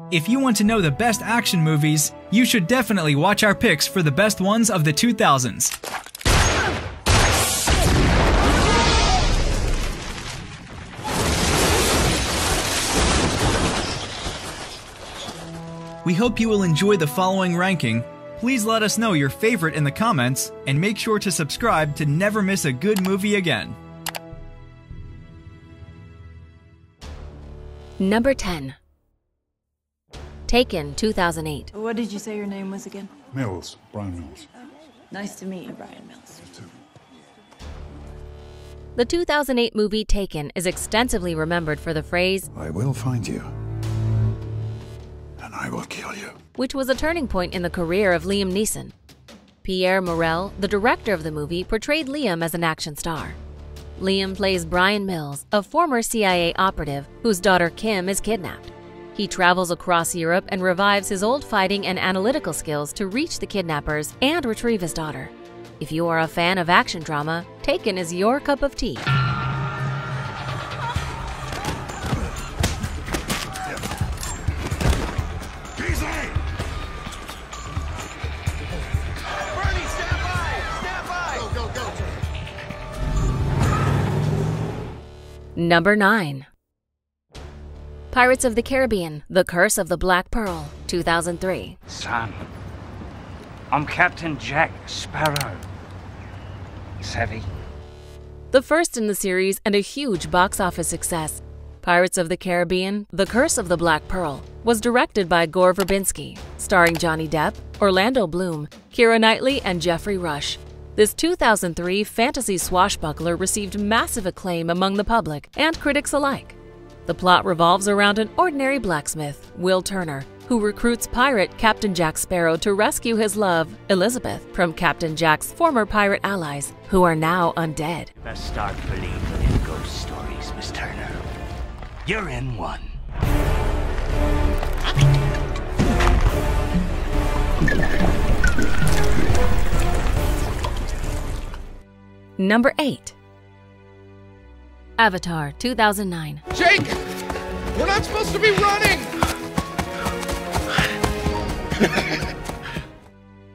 If you want to know the best action movies, you should definitely watch our picks for the best ones of the 2000s. We hope you will enjoy the following ranking. Please let us know your favorite in the comments, and make sure to subscribe to never miss a good movie again. Number 10. Taken, 2008. What did you say your name was again? Mills, Brian Mills. Nice to meet you, Brian Mills. You too. The 2008 movie Taken is extensively remembered for the phrase, I will find you, and I will kill you. Which was a turning point in the career of Liam Neeson. Pierre Morel, the director of the movie, portrayed Liam as an action star. Liam plays Brian Mills, a former CIA operative whose daughter Kim is kidnapped. He travels across Europe and revives his old fighting and analytical skills to reach the kidnappers and retrieve his daughter. If you are a fan of action drama, Taken is your cup of tea. Number 9. Pirates of the Caribbean, The Curse of the Black Pearl, 2003. Son, I'm Captain Jack Sparrow. Savvy? The first in the series and a huge box office success, Pirates of the Caribbean, The Curse of the Black Pearl was directed by Gore Verbinski, starring Johnny Depp, Orlando Bloom, Keira Knightley, and Jeffrey Rush. This 2003 fantasy swashbuckler received massive acclaim among the public and critics alike. The plot revolves around an ordinary blacksmith, Will Turner, who recruits pirate Captain Jack Sparrow to rescue his love, Elizabeth, from Captain Jack's former pirate allies, who are now undead. Best start believing in ghost stories, Miss Turner. You're in one. Number 8. Avatar, 2009. Jake! We're not supposed to be running!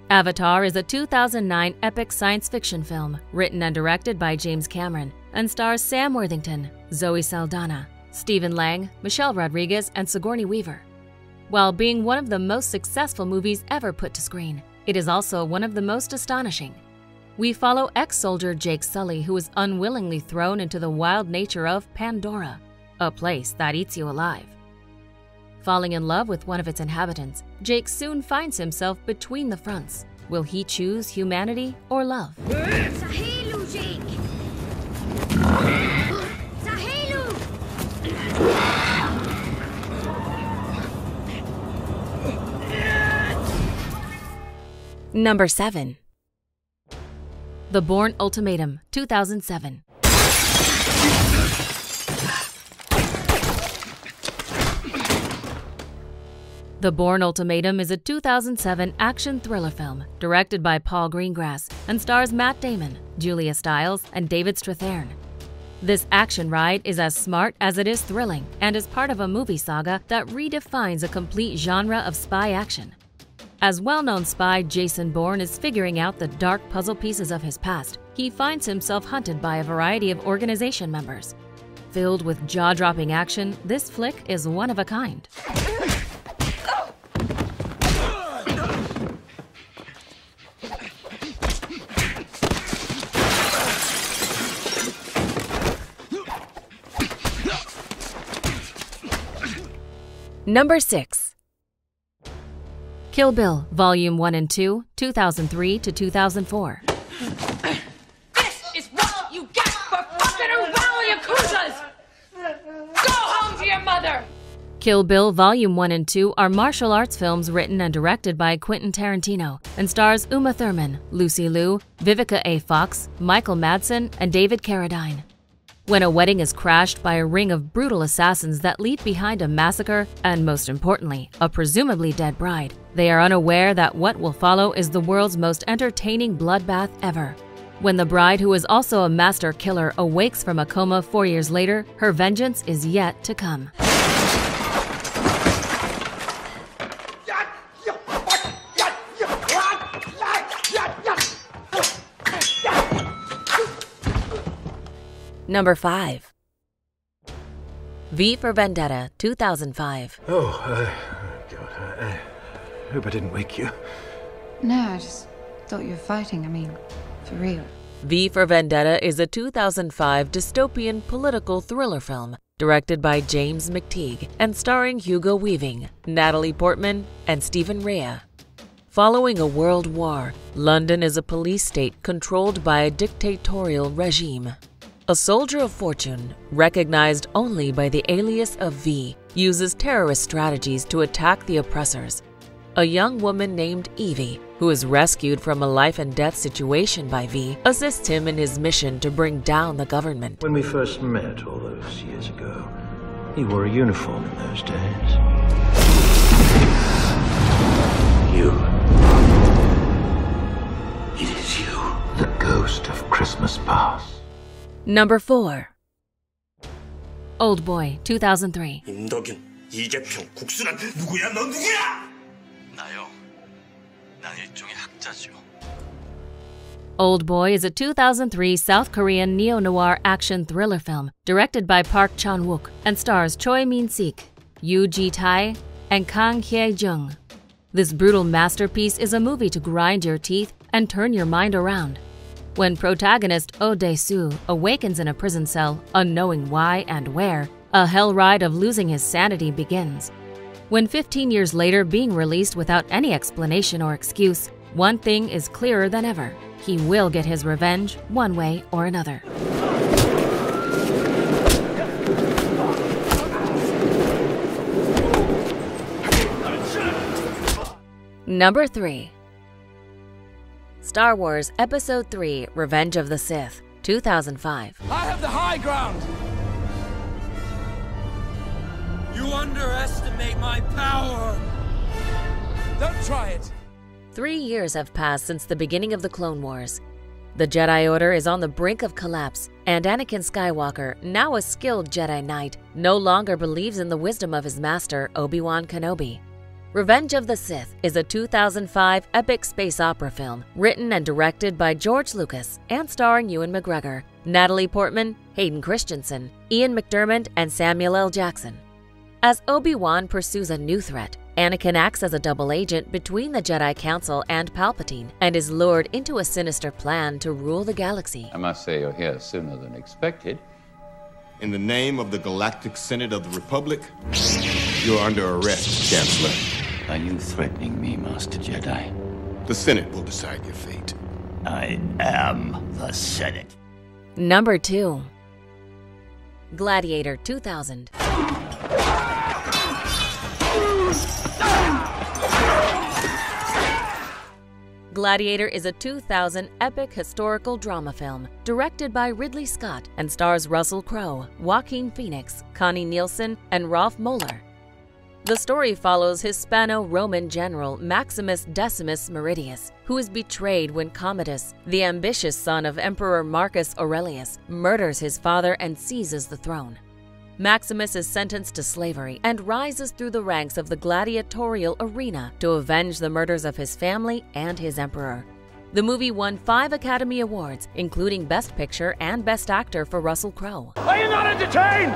Avatar is a 2009 epic science fiction film written and directed by James Cameron and stars Sam Worthington, Zoe Saldana, Stephen Lang, Michelle Rodriguez, and Sigourney Weaver. While being one of the most successful movies ever put to screen, it is also one of the most astonishing. We follow ex-soldier Jake Sully, who is unwillingly thrown into the wild nature of Pandora, a place that eats you alive. Falling in love with one of its inhabitants, Jake soon finds himself between the fronts. Will he choose humanity or love? Sahelu, Jake! Sahelu! Number 7. The Bourne Ultimatum, 2007. The Bourne Ultimatum is a 2007 action thriller film directed by Paul Greengrass and stars Matt Damon, Julia Stiles, and David Strathairn. This action ride is as smart as it is thrilling and is part of a movie saga that redefines a complete genre of spy action. As well-known spy Jason Bourne is figuring out the dark puzzle pieces of his past, he finds himself hunted by a variety of organization members. Filled with jaw-dropping action, this flick is one of a kind. Number 6. Kill Bill, Volume 1 and 2, 2003 to 2004. This is what you get for fucking around, Yakuzas! Go home to your mother! Kill Bill Volume 1 and 2 are martial arts films written and directed by Quentin Tarantino and stars Uma Thurman, Lucy Liu, Vivica A. Fox, Michael Madsen, and David Carradine. When a wedding is crashed by a ring of brutal assassins that leave behind a massacre and, most importantly, a presumably dead bride, they are unaware that what will follow is the world's most entertaining bloodbath ever. When the bride, who is also a master killer, awakes from a coma 4 years later, her vengeance is yet to come. Number 5. V for Vendetta, 2005. God, I hope I didn't wake you. No, I just thought you were fighting. I mean, for real. V for Vendetta is a 2005 dystopian political thriller film directed by James McTeague and starring Hugo Weaving, Natalie Portman, and Stephen Rea. Following a world war, London is a police state controlled by a dictatorial regime. A soldier of fortune, recognized only by the alias of V, uses terrorist strategies to attack the oppressors. A young woman named Evie, who is rescued from a life-and-death situation by V, assists him in his mission to bring down the government. When we first met all those years ago, he wore a uniform in those days. It is you, the ghost of Christmas past. Number 4. Oldboy, 2003. 임덕인, 이재평, 국수란 누구야? 너 누구야? 나요. 난 일종의 학자죠. Oldboy is a 2003 South Korean neo-noir action thriller film directed by Park Chan-wook and stars Choi Min-sik, Yoo Ji-tae, and Kang Hye-jung. This brutal masterpiece is a movie to grind your teeth and turn your mind around. When protagonist Oh Dae-soo awakens in a prison cell, unknowing why and where, a hell ride of losing his sanity begins. When 15 years later being released without any explanation or excuse, one thing is clearer than ever. He will get his revenge one way or another. Number 3. Star Wars Episode 3 – Revenge of the Sith, 2005. I have the high ground! You underestimate my power! Don't try it! 3 years have passed since the beginning of the Clone Wars. The Jedi Order is on the brink of collapse, and Anakin Skywalker, now a skilled Jedi Knight, no longer believes in the wisdom of his master, Obi-Wan Kenobi. Revenge of the Sith is a 2005 epic space opera film written and directed by George Lucas and starring Ewan McGregor, Natalie Portman, Hayden Christensen, Ian McDiarmid, and Samuel L. Jackson. As Obi-Wan pursues a new threat, Anakin acts as a double agent between the Jedi Council and Palpatine and is lured into a sinister plan to rule the galaxy. I must say you're here sooner than expected. In the name of the Galactic Senate of the Republic, you're under arrest, Chancellor. Are you threatening me, Master Jedi? The Senate will decide your fate. I am the Senate. Number 2. Gladiator 2000. Gladiator is a 2000 epic historical drama film directed by Ridley Scott and stars Russell Crowe, Joaquin Phoenix, Connie Nielsen, and Rolf Möller. The story follows Hispano-Roman general Maximus Decimus Meridius, who is betrayed when Commodus, the ambitious son of Emperor Marcus Aurelius, murders his father and seizes the throne. Maximus is sentenced to slavery and rises through the ranks of the gladiatorial arena to avenge the murders of his family and his emperor. The movie won 5 Academy Awards, including Best Picture and Best Actor for Russell Crowe. Are you not entertained?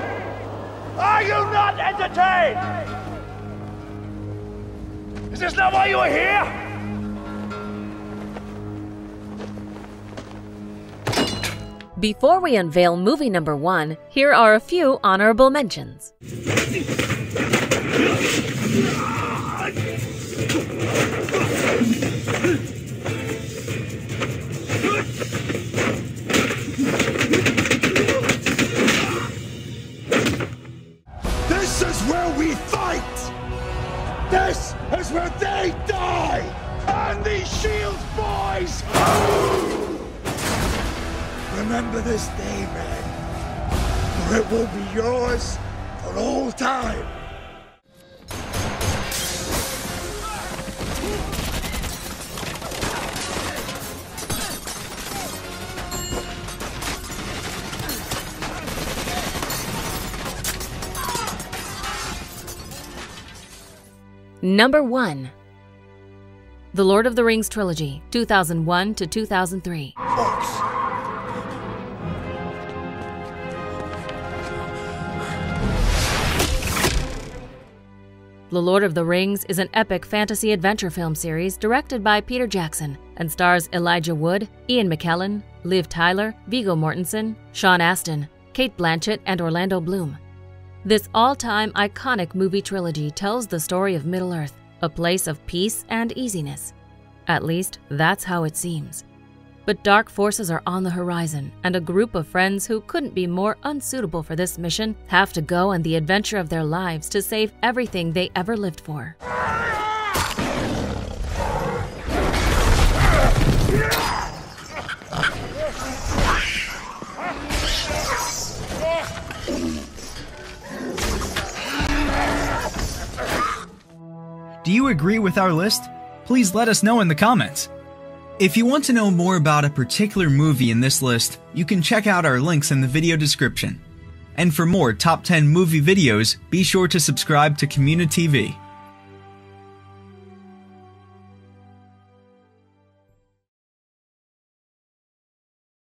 Are you not entertained? Is this not why you are here? Before we unveil movie number 1, here are a few honorable mentions. This is where we fight! This is where they die! And these shields, boys! Remember this day, man, for it will be yours for all time. Number 1. The Lord of the Rings Trilogy, 2001 to 2003. The Lord of the Rings is an epic fantasy adventure film series directed by Peter Jackson and stars Elijah Wood, Ian McKellen, Liv Tyler, Viggo Mortensen, Sean Astin, Cate Blanchett, and Orlando Bloom. This all-time iconic movie trilogy tells the story of Middle-earth, a place of peace and easiness. At least, that's how it seems. But dark forces are on the horizon, and a group of friends who couldn't be more unsuitable for this mission have to go on the adventure of their lives to save everything they ever lived for. Do you agree with our list? Please let us know in the comments. If you want to know more about a particular movie in this list, you can check out our links in the video description. And for more top 10 movie videos, be sure to subscribe to communiTV.